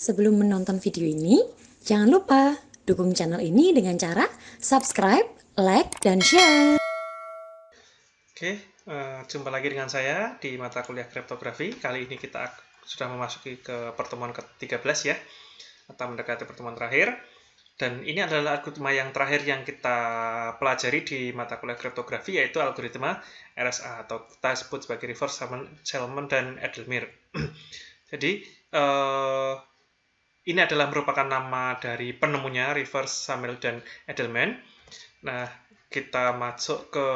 Sebelum menonton video ini, jangan lupa dukung channel ini dengan cara subscribe, like, dan share. Oke, jumpa lagi dengan saya di mata kuliah kriptografi. Kali ini kita sudah memasuki ke pertemuan ke-13 ya, atau mendekati pertemuan terakhir. Dan ini adalah algoritma yang terakhir yang kita pelajari di mata kuliah kriptografi, yaitu algoritma RSA, atau kita sebut sebagai Reverse Salmon dan Edelman. Jadi, ini adalah merupakan nama dari penemunya, Reverse Salmon dan Edelman. Nah, kita masuk ke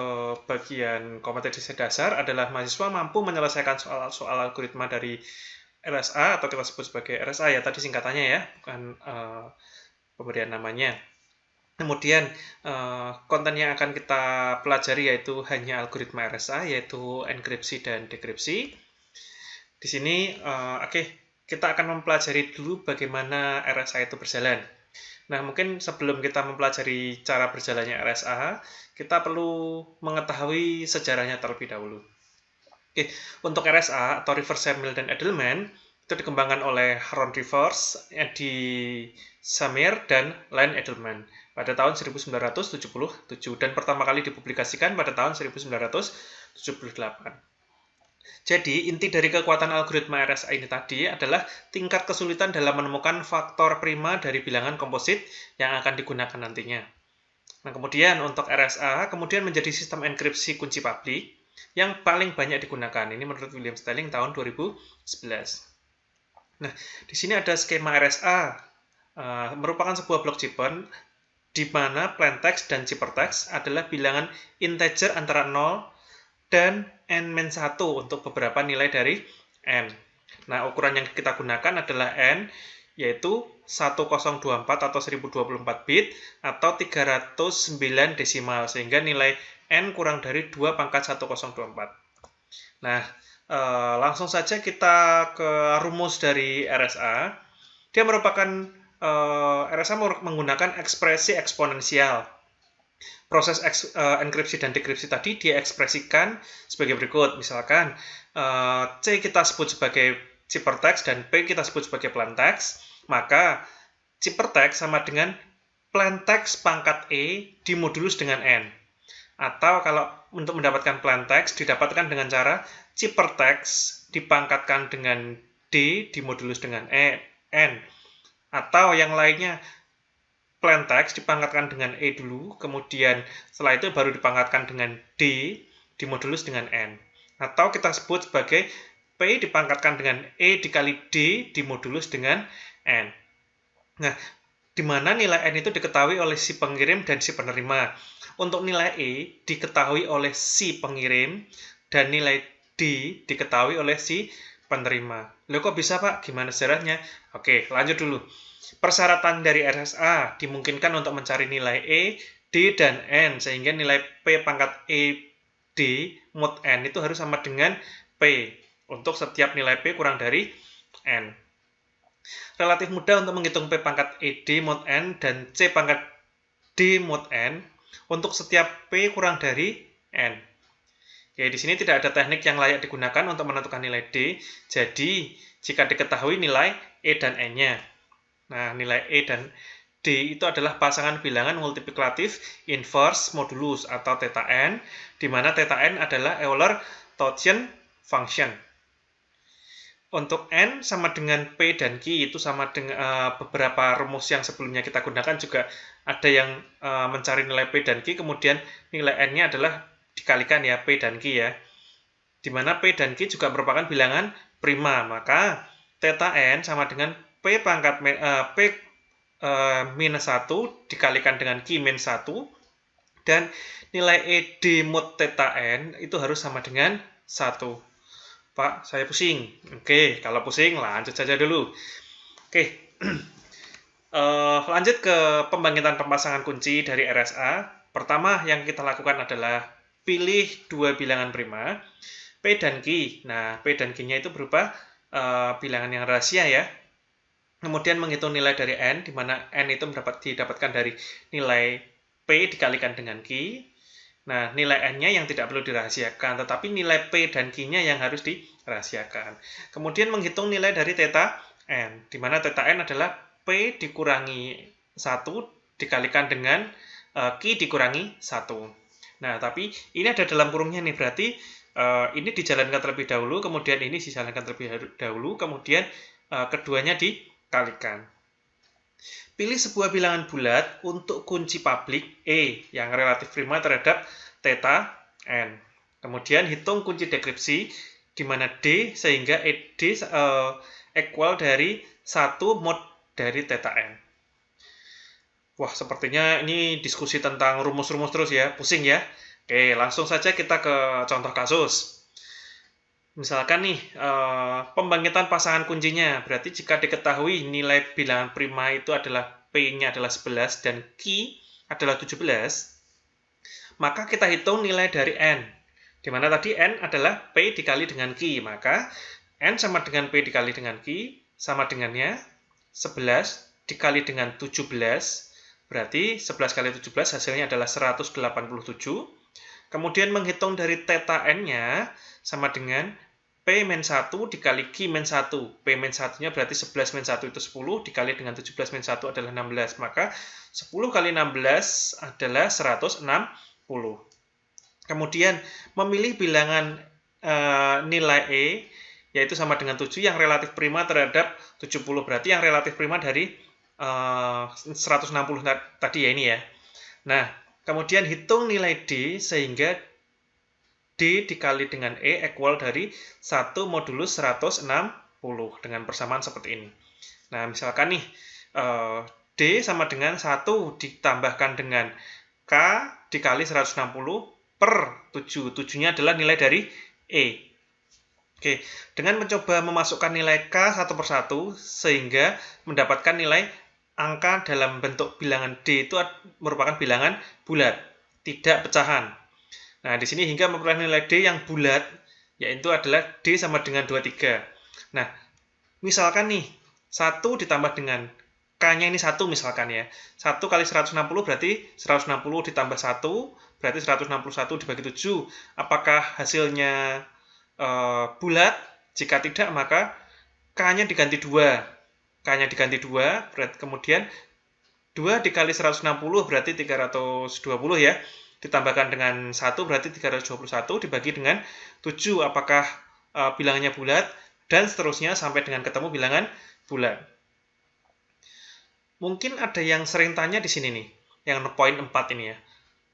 bagian kompetensi dasar adalah mahasiswa mampu menyelesaikan soal-soal algoritma dari RSA, atau kita sebut sebagai RSA ya, tadi singkatannya ya, bukan pemberian namanya. Kemudian konten yang akan kita pelajari yaitu hanya algoritma RSA, yaitu enkripsi dan dekripsi. Di sini kita akan mempelajari dulu bagaimana RSA itu berjalan. Nah, mungkin sebelum kita mempelajari cara berjalannya RSA, kita perlu mengetahui sejarahnya terlebih dahulu. Oke, untuk RSA atau Reverse Salmon dan Edelman itu dikembangkan oleh Ron Rivers, Eddie Samir, dan Len Edelman pada tahun 1977 dan pertama kali dipublikasikan pada tahun 1978. Jadi, inti dari kekuatan algoritma RSA ini tadi adalah tingkat kesulitan dalam menemukan faktor prima dari bilangan komposit yang akan digunakan nantinya. Nah, kemudian untuk RSA, kemudian menjadi sistem enkripsi kunci publik yang paling banyak digunakan. Ini menurut William Stelling tahun 2011. Nah, di sini ada skema RSA, merupakan sebuah blok Cippern, di mana plaintext dan ciphertext adalah bilangan integer antara 0 dan n-1 untuk beberapa nilai dari n. Nah, ukuran yang kita gunakan adalah n, yaitu 1024 atau 1024 bit atau 309 desimal, sehingga nilai n kurang dari 2 pangkat 1024. Nah, langsung saja kita ke rumus dari RSA. Dia merupakan RSA menggunakan ekspresi eksponensial. Proses enkripsi dan dekripsi tadi diekspresikan sebagai berikut. Misalkan C kita sebut sebagai ciphertext dan P kita sebut sebagai plaintext, maka ciphertext sama dengan plaintext pangkat E dimodulus dengan N. Atau kalau untuk mendapatkan plaintext didapatkan dengan cara ciphertext dipangkatkan dengan D dimodulus dengan N. Atau yang lainnya, plaintext dipangkatkan dengan E dulu, kemudian setelah itu baru dipangkatkan dengan D dimodulus dengan N. Atau kita sebut sebagai P dipangkatkan dengan E dikali D dimodulus dengan N. Nah, di mana nilai N itu diketahui oleh si pengirim dan si penerima. Untuk nilai E diketahui oleh si pengirim dan nilai D diketahui oleh si penerima. Loh, kok bisa, Pak? Gimana sejarahnya? Oke, lanjut dulu. Persyaratan dari RSA dimungkinkan untuk mencari nilai E, D, dan N, sehingga nilai P pangkat E, D, mod N itu harus sama dengan P, untuk setiap nilai P kurang dari N. Relatif mudah untuk menghitung P pangkat E, D, mod N, dan C pangkat D, mod N, untuk setiap P kurang dari N. Oke, di sini tidak ada teknik yang layak digunakan untuk menentukan nilai D, jadi jika diketahui nilai E dan N-nya. Nah, nilai E dan D itu adalah pasangan bilangan multiplikatif inverse modulus atau theta n, di mana theta n adalah Euler-Taussian function. Untuk n sama dengan P dan Q itu sama dengan beberapa rumus yang sebelumnya kita gunakan juga ada yang mencari nilai P dan Q, kemudian nilai n-nya adalah dikalikan ya P dan Q ya. Di mana P dan Q juga merupakan bilangan prima, maka theta n sama dengan P pangkat P minus 1 dikalikan dengan Q min 1, dan nilai E D mod theta n itu harus sama dengan 1. Pak, saya pusing. Oke, kalau pusing lanjut saja dulu. Oke, lanjut ke pembangkitan pemasangan kunci dari RSA. Pertama yang kita lakukan adalah pilih dua bilangan prima, P dan Q. Nah, P dan Q-nya itu berupa bilangan yang rahasia ya. Kemudian menghitung nilai dari N, di mana N itu didapatkan dari nilai P dikalikan dengan Q. Nah, nilai N-nya yang tidak perlu dirahasiakan, tetapi nilai P dan Q-nya yang harus dirahasiakan. Kemudian menghitung nilai dari theta N, di mana theta N adalah P dikurangi 1 dikalikan dengan Q dikurangi 1. Nah, tapi ini ada dalam kurungnya nih, berarti ini dijalankan terlebih dahulu, kemudian ini dijalankan terlebih dahulu, kemudian keduanya dikalikan. Pilih sebuah bilangan bulat untuk kunci publik E yang relatif prima terhadap theta N. Kemudian hitung kunci dekripsi di mana D sehingga ED equal dari 1 mod dari theta N. Wah, sepertinya ini diskusi tentang rumus-rumus terus ya, pusing ya. Oke, langsung saja kita ke contoh kasus. Misalkan nih, pembangkitan pasangan kuncinya, berarti jika diketahui nilai bilangan prima itu adalah P-nya adalah 11 dan Q adalah 17, maka kita hitung nilai dari N. Di mana tadi N adalah P dikali dengan Q, maka N sama dengan P dikali dengan Q, sama dengannya 11 dikali dengan 17, berarti 11 kali 17 hasilnya adalah 187. Kemudian menghitung dari theta N-nya sama dengan P-1 dikali Q-1. P-1-nya berarti 11 min 1 itu 10, dikali dengan 17 min 1 adalah 16. Maka 10 kali 16 adalah 160. Kemudian memilih bilangan nilai E, yaitu sama dengan 7 yang relatif prima terhadap 70. Berarti yang relatif prima dari 160 tadi ya ini ya. Nah, kemudian hitung nilai D sehingga D dikali dengan E equal dari 1 modulus 160 dengan persamaan seperti ini. Nah, misalkan nih D sama dengan 1 ditambahkan dengan K dikali 160 per 7. 7-nya adalah nilai dari E. Oke, dengan mencoba memasukkan nilai K satu per satu sehingga mendapatkan nilai angka dalam bentuk bilangan D itu merupakan bilangan bulat, tidak pecahan. Nah, di sini hingga memperoleh nilai D yang bulat, yaitu adalah D sama dengan 23. Nah, misalkan nih, 1 ditambah dengan K-nya ini 1 misalkan ya. 1 kali 160 berarti 160 ditambah 1, berarti 161 dibagi 7. Apakah hasilnya bulat? Jika tidak, maka K-nya diganti 2. K-nya diganti 2, berarti kemudian 2 dikali 160 berarti 320 ya. Ditambahkan dengan 1 berarti 321 dibagi dengan 7. Apakah bilangannya bulat? Dan seterusnya sampai dengan ketemu bilangan bulat. Mungkin ada yang sering tanya di sini nih, yang poin 4 ini ya.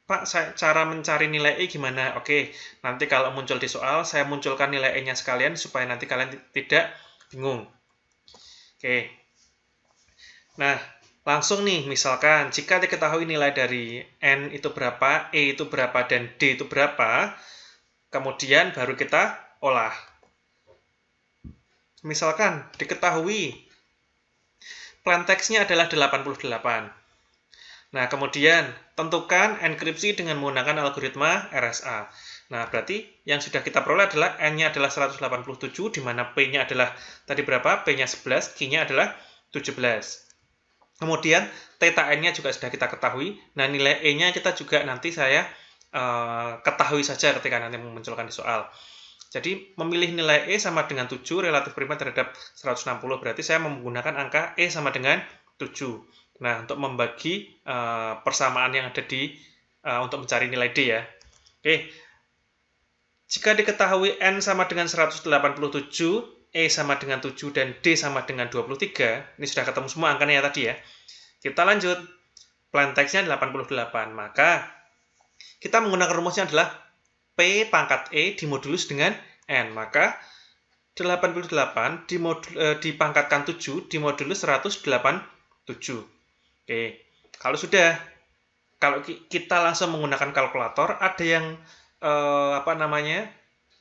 Pak, cara mencari nilai E gimana? Oke, nanti kalau muncul di soal, saya munculkan nilai E-nya sekalian supaya nanti kalian tidak bingung. Oke. Nah, langsung nih, misalkan jika diketahui nilai dari N itu berapa, E itu berapa, dan D itu berapa, kemudian baru kita olah. Misalkan diketahui plain text-nya adalah 88. Nah, kemudian tentukan enkripsi dengan menggunakan algoritma RSA. Nah, berarti yang sudah kita peroleh adalah N-nya adalah 187, di mana P-nya adalah tadi berapa? P-nya 11, Q-nya adalah 17. Kemudian theta N-nya juga sudah kita ketahui. Nah, nilai E-nya kita juga nanti saya ketahui saja ketika nanti memunculkan di soal. Jadi, memilih nilai E sama dengan 7 relatif prima terhadap 160. Berarti saya menggunakan angka E sama dengan 7. Nah, untuk membagi persamaan yang ada di untuk mencari nilai D ya. Oke. Jika diketahui N sama dengan 187, E sama dengan 7, dan D sama dengan 23, ini sudah ketemu semua angkanya tadi ya. Kita lanjut. Plain text-nya 88. Maka, kita menggunakan rumusnya adalah P pangkat E dimodulus dengan N. Maka, 88 dipangkatkan 7 dimodulus 187. Oke, kalau kita langsung menggunakan kalkulator, ada yang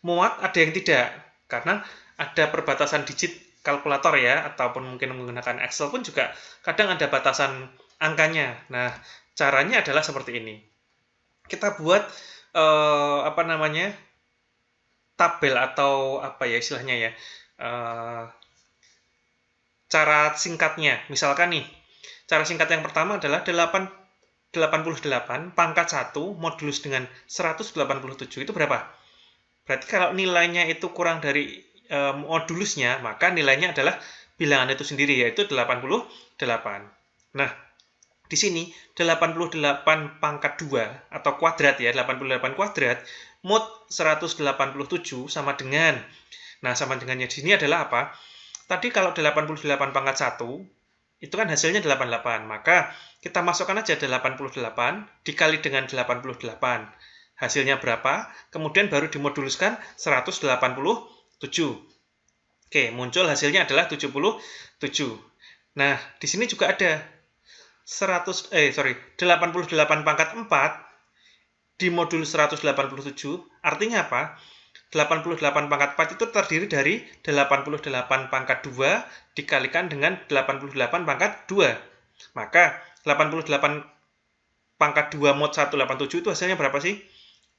muat, ada yang tidak, karena ada perbatasan digit kalkulator ya, ataupun mungkin menggunakan Excel pun juga kadang ada batasan angkanya. Nah, caranya adalah seperti ini. Kita buat tabel atau apa ya istilahnya ya, cara singkatnya. Misalkan nih, cara singkat yang pertama adalah 88 pangkat 1 modulus dengan 187 itu berapa? Berarti kalau nilainya itu kurang dari modulusnya, maka nilainya adalah bilangan itu sendiri, yaitu 88. Nah, di sini 88 pangkat 2 atau kuadrat ya, 88 kuadrat mod 187 sama dengan, nah sama dengannya di sini adalah apa? Tadi kalau 88 pangkat 1 itu kan hasilnya 88, maka kita masukkan aja 88 dikali dengan 88. Hasilnya berapa? Kemudian baru dimoduluskan 187. Oke, muncul hasilnya adalah 77. Nah, di sini juga ada 88 pangkat 4 dimodulus 187, artinya apa? 88 pangkat 4 itu terdiri dari 88 pangkat 2 dikalikan dengan 88 pangkat 2. Maka 88 pangkat 2 mod 187 itu hasilnya berapa sih?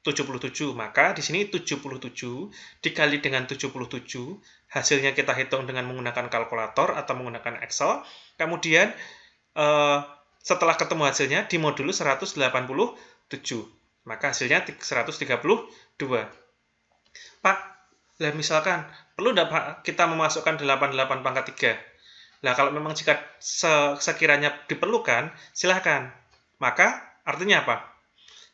77. Maka di sini 77 dikali dengan 77, hasilnya kita hitung dengan menggunakan kalkulator atau menggunakan Excel. Kemudian setelah ketemu hasilnya dimodulus 187. Maka hasilnya 132. Pak, lah misalkan perlu nggak Pak kita memasukkan 88 pangkat 3? Lah kalau memang jika sekiranya diperlukan, silahkan. Maka artinya apa?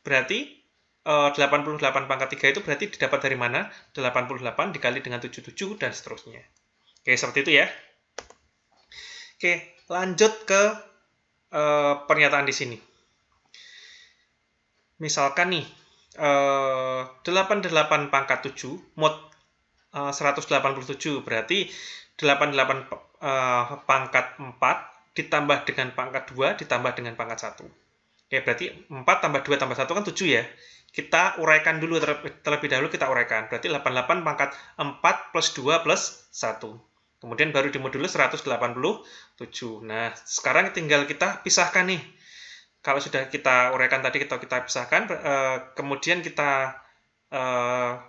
Berarti 88 pangkat 3 itu berarti didapat dari mana? 88 dikali dengan 77 dan seterusnya. Oke, seperti itu ya. Oke, lanjut ke pernyataan di sini. Misalkan nih, 88 pangkat 7 mod 187 berarti 88 pangkat 4 ditambah dengan pangkat 2 ditambah dengan pangkat 1. Oke, berarti 4 tambah 2 tambah 1 kan 7 ya. Kita uraikan dulu, terlebih dahulu kita uraikan. Berarti 88 pangkat 4 plus 2 plus 1. Kemudian baru dimodulus 187. Nah, sekarang tinggal kita pisahkan nih. Kalau sudah kita uraikan tadi, kita pisahkan, kemudian kita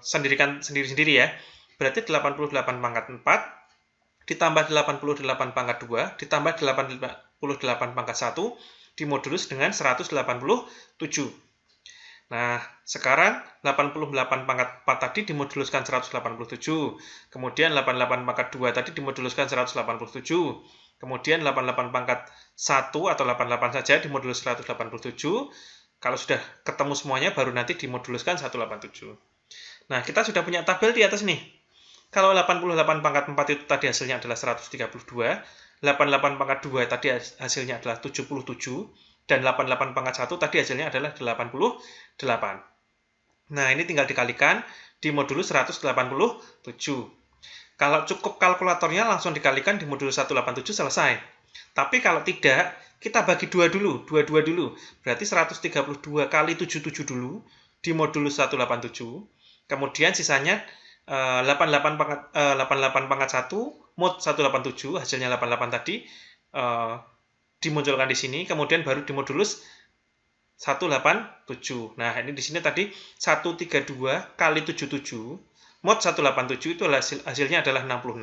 sendirikan sendiri-sendiri ya. Berarti 88 pangkat 4 ditambah 88 pangkat 2 ditambah 88 pangkat 1 dimodulus dengan 187. Nah, sekarang 88 pangkat 4 tadi dimoduluskan 187. Kemudian 88 pangkat 2 tadi dimoduluskan 187. Kemudian 88 pangkat 1 atau 88 saja dimodulus 187. Kalau sudah ketemu semuanya baru nanti dimoduluskan 187. Nah, kita sudah punya tabel di atas nih. Kalau 88 pangkat 4 itu tadi hasilnya adalah 132. 88 pangkat 2 tadi hasilnya adalah 77. Dan 88 pangkat 1 tadi hasilnya adalah 88. Nah, ini tinggal dikalikan dimodulus 187. Kalau cukup kalkulatornya langsung dikalikan dimodulus 187 selesai. Tapi kalau tidak, kita bagi 2 dulu, 22 dulu. Berarti 132 kali 77 dulu dimodulus 187. Kemudian sisanya 88 pangkat 1 mod 187 hasilnya 88 tadi dimunculkan di sini, kemudian baru dimodulus 187. Nah, ini di sini tadi 132 kali 77 mod 187 itu hasilnya adalah 66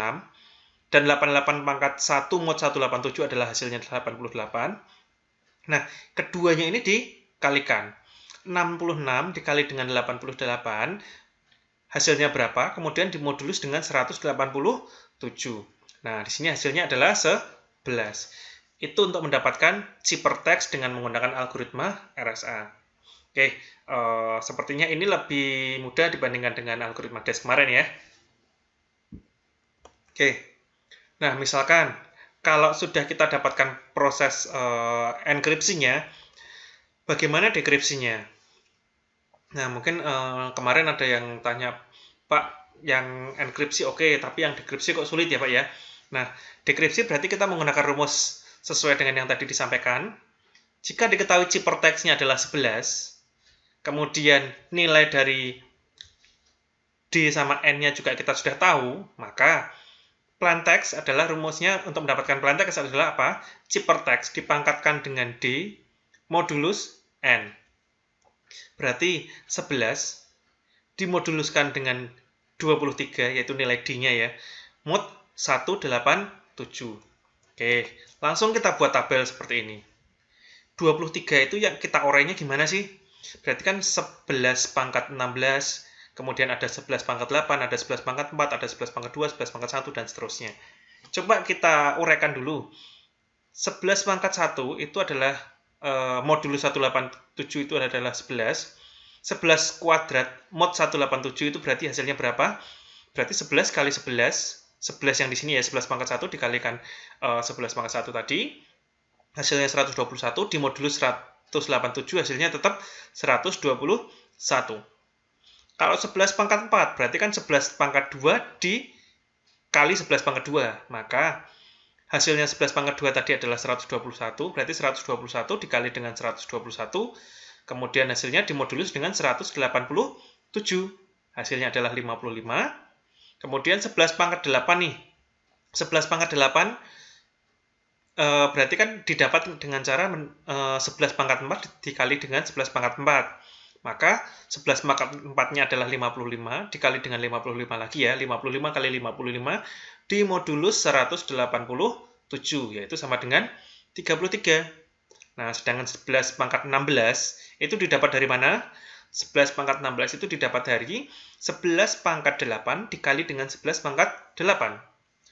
dan 88 pangkat 1 mod 187 adalah hasilnya 88. Nah, keduanya ini dikalikan. 66 dikali dengan 88 hasilnya berapa? Kemudian dimodulus dengan 187. Nah, di sini hasilnya adalah 11. Itu untuk mendapatkan ciphertext dengan menggunakan algoritma RSA. Oke, sepertinya ini lebih mudah dibandingkan dengan algoritma DES kemarin ya. Oke, nah misalkan kalau sudah kita dapatkan proses enkripsinya, bagaimana dekripsinya? Nah, mungkin kemarin ada yang tanya, Pak, yang enkripsi oke, tapi yang dekripsi kok sulit ya Pak ya? Nah, dekripsi berarti kita menggunakan rumus sesuai dengan yang tadi disampaikan. Jika diketahui ciphertextnya adalah 11, kemudian nilai dari D sama N-nya juga kita sudah tahu, maka plaintext adalah rumusnya untuk mendapatkan plaintext adalah apa? Ciphertext dipangkatkan dengan D modulus N. Berarti 11 dimoduluskan dengan 23, yaitu nilai D-nya ya, mod 187. Oke, langsung kita buat tabel seperti ini. 23 itu yang kita urainya gimana sih? Berarti kan 11 pangkat 16, kemudian ada 11 pangkat 8, ada 11 pangkat 4, ada 11 pangkat 2, 11 pangkat 1, dan seterusnya. Coba kita uraikan dulu. 11 pangkat 1 itu adalah modulus 187 itu adalah 11. 11 kuadrat mod 187 itu berarti hasilnya berapa? Berarti 11 kali 11. 11 yang di sini ya, 11 pangkat 1 dikalikan 11 pangkat 1 tadi. Hasilnya 121, dimodulus 187 hasilnya tetap 121. Kalau 11 pangkat 4, berarti kan 11 pangkat 2 dikali 11 pangkat 2. Maka hasilnya 11 pangkat 2 tadi adalah 121, berarti 121 dikali dengan 121, kemudian hasilnya dimodulus dengan 187. Hasilnya adalah 55. Kemudian 11 pangkat 8 nih. 11 pangkat 8 berarti kan didapat dengan cara 11 pangkat 4 dikali dengan 11 pangkat 4. Maka 11 pangkat 4-nya adalah 55, dikali dengan 55 lagi ya. 55 kali 55 dimodulus 187, yaitu sama dengan 33. Nah, sedangkan 11 pangkat 16 itu didapat dari mana? 11 pangkat 16 itu didapat dari 11 pangkat 8 dikali dengan 11 pangkat 8.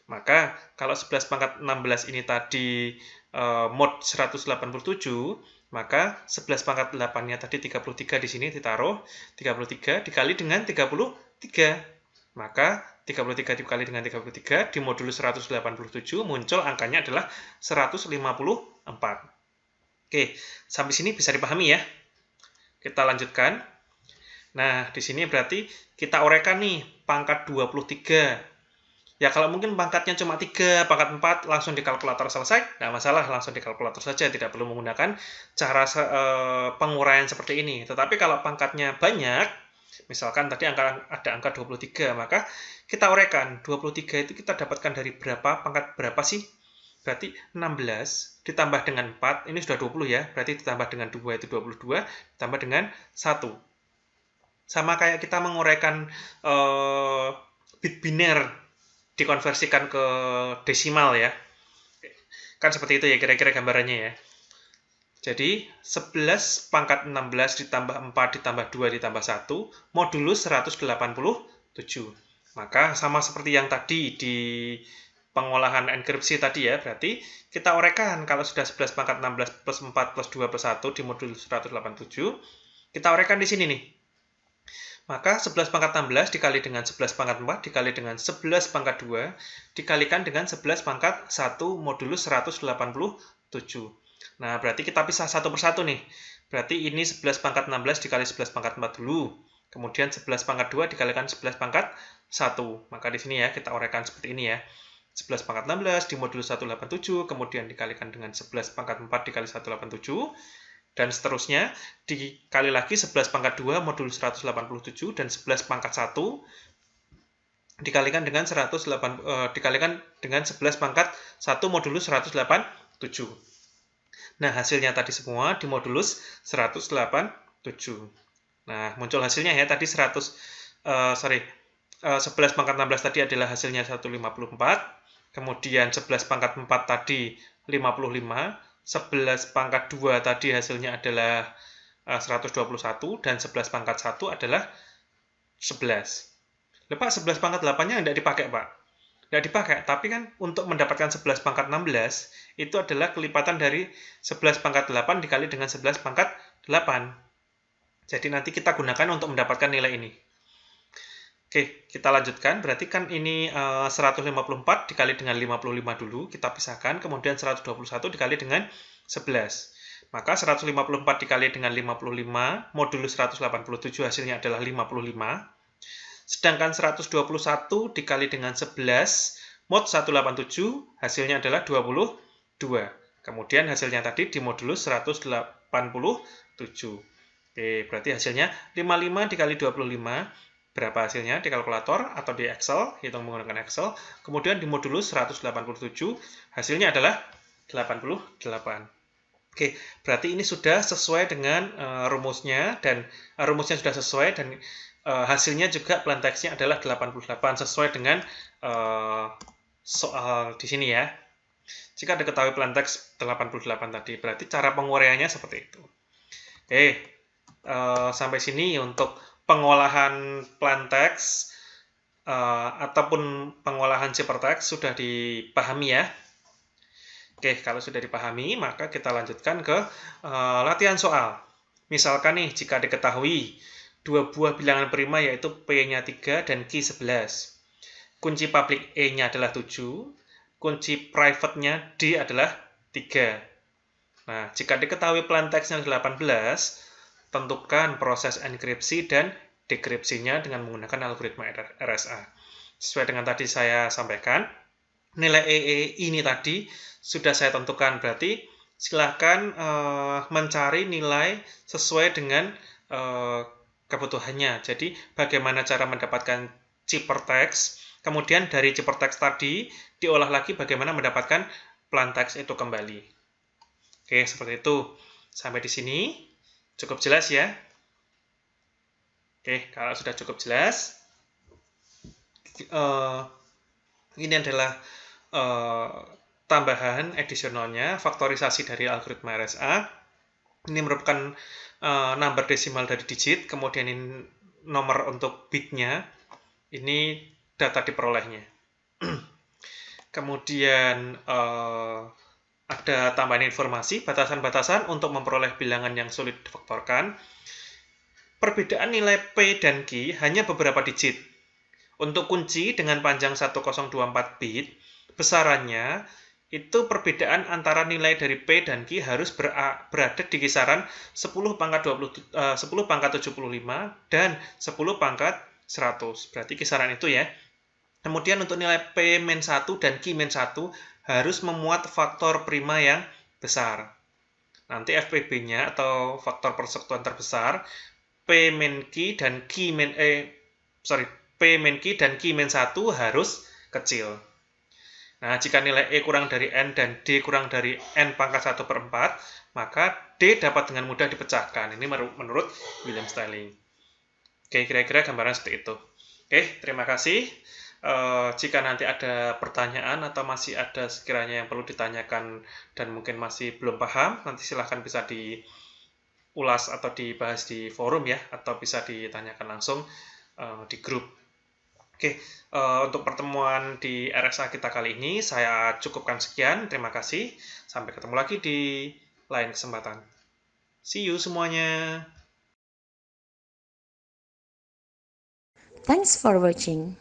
Maka kalau 11 pangkat 16 ini tadi mod 187, maka 11 pangkat 8-nya tadi 33 di sini ditaruh, 33 dikali dengan 33. Maka 33 dikali dengan 33 dimodulus 187 muncul angkanya adalah 154. Oke, sampai sini bisa dipahami ya. Kita lanjutkan. Nah, di sini berarti kita uraikan nih pangkat 23. Ya, kalau mungkin pangkatnya cuma 3, pangkat 4, langsung di kalkulator selesai. Nggak masalah, langsung di kalkulator saja. Tidak perlu menggunakan cara penguraian seperti ini. Tetapi kalau pangkatnya banyak, misalkan tadi ada angka 23, maka kita uraikan. 23 itu kita dapatkan dari berapa, pangkat berapa sih? Berarti 16 ditambah dengan 4, ini sudah 20 ya. Berarti ditambah dengan 2 itu 22, ditambah dengan 1. Sama kayak kita menguraikan bit biner, dikonversikan ke desimal ya. Kan seperti itu ya kira-kira gambarannya ya. Jadi 11 pangkat 16 ditambah 4 ditambah 2 ditambah 1 modulus 187. Maka sama seperti yang tadi di pengolahan enkripsi tadi ya, berarti kita uraikan kalau sudah 11 pangkat 16 plus 4 plus 2 plus 1 dimodulus 187, kita uraikan di sini nih. Maka 11 pangkat 16 dikali dengan 11 pangkat 4 dikali dengan 11 pangkat 2 dikalikan dengan 11 pangkat 1 modulus 187. Nah, berarti kita pisah satu persatu nih. Berarti ini 11 pangkat 16 dikali 11 pangkat 4 dulu. Kemudian 11 pangkat 2 dikalikan 11 pangkat 1. Maka di sini ya kita uraikan seperti ini ya. 11 pangkat 16 dimodulus 187, kemudian dikalikan dengan 11 pangkat 4 dikali 187. Dan seterusnya, dikali lagi 11 pangkat 2 modulus 187 dan 11 pangkat 1 dikalikan dengan 11 pangkat 1 modulus 187. Nah, hasilnya tadi semua dimodulus 187. Nah, muncul hasilnya ya, tadi 11 pangkat 16 tadi adalah hasilnya 154, kemudian 11 pangkat 4 tadi 55, 11 pangkat 2 tadi hasilnya adalah 121, dan 11 pangkat 1 adalah 11. Lepas 11 pangkat 8-nya tidak dipakai, Pak. Tidak dipakai, tapi kan untuk mendapatkan 11 pangkat 16, itu adalah kelipatan dari 11 pangkat 8 dikali dengan 11 pangkat 8. Jadi nanti kita gunakan untuk mendapatkan nilai ini. Oke, kita lanjutkan. Berarti kan ini 154 dikali dengan 55 dulu, kita pisahkan. Kemudian 121 dikali dengan 11. Maka 154 dikali dengan 55, modulus 187 hasilnya adalah 55. Sedangkan 121 dikali dengan 11, mod 187 hasilnya adalah 22. Kemudian hasilnya tadi dimodulus 187. Oke, berarti hasilnya 55 dikali 25. Berapa hasilnya di kalkulator atau di Excel, hitung menggunakan Excel, kemudian dimodulus 187, hasilnya adalah 88. Oke, berarti ini sudah sesuai dengan rumusnya, dan rumusnya sudah sesuai, dan hasilnya juga plain text-nya adalah 88, sesuai dengan soal di sini ya. Jika diketahui plain text 88 tadi, berarti cara penguraiannya seperti itu. Oke, sampai sini untuk pengolahan plain text ataupun pengolahan ciphertext sudah dipahami ya. Oke, kalau sudah dipahami, maka kita lanjutkan ke latihan soal. Misalkan nih, jika diketahui dua buah bilangan prima yaitu P-nya 3 dan Q11. Kunci public E-nya adalah 7, kunci private-nya D adalah 3. Nah, jika diketahui plain text-nya 18, tentukan proses enkripsi dan dekripsinya dengan menggunakan algoritma RSA. Sesuai dengan tadi saya sampaikan, nilai EE ini tadi sudah saya tentukan, berarti silahkan mencari nilai sesuai dengan kebutuhannya. Jadi bagaimana cara mendapatkan ciphertext, kemudian dari ciphertext tadi diolah lagi bagaimana mendapatkan plain text itu kembali. Oke, seperti itu. Sampai di sini cukup jelas ya. Oke, kalau sudah cukup jelas, ini adalah tambahan additionalnya, faktorisasi dari algoritma RSA. Ini merupakan number desimal dari digit, kemudian ini nomor untuk bitnya, ini data diperolehnya. Kemudian ada tambahan informasi, batasan-batasan untuk memperoleh bilangan yang sulit difaktorkan. Perbedaan nilai P dan Q hanya beberapa digit. Untuk kunci dengan panjang 1024 bit, besarannya itu perbedaan antara nilai dari P dan Q harus berada di kisaran 10 pangkat 75 dan 10 pangkat 100. Berarti kisaran itu ya. Kemudian untuk nilai P-1 dan Q-1 harus memuat faktor prima yang besar. Nanti FPB-nya atau faktor persekutuan terbesar P-Q dan P-Q dan Q-1 harus kecil. Nah, jika nilai E kurang dari N dan D kurang dari N pangkat 1/4, maka D dapat dengan mudah dipecahkan. Ini menurut William Stirling. Oke, kira-kira gambaran seperti itu. Oke, terima kasih. Jika nanti ada pertanyaan atau masih ada sekiranya yang perlu ditanyakan dan mungkin masih belum paham, nanti silahkan bisa diulas atau dibahas di forum ya, atau bisa ditanyakan langsung di grup. Oke, untuk pertemuan di RSA kita kali ini saya cukupkan sekian. Terima kasih. Sampai ketemu lagi di lain kesempatan. See you semuanya. Thanks for watching.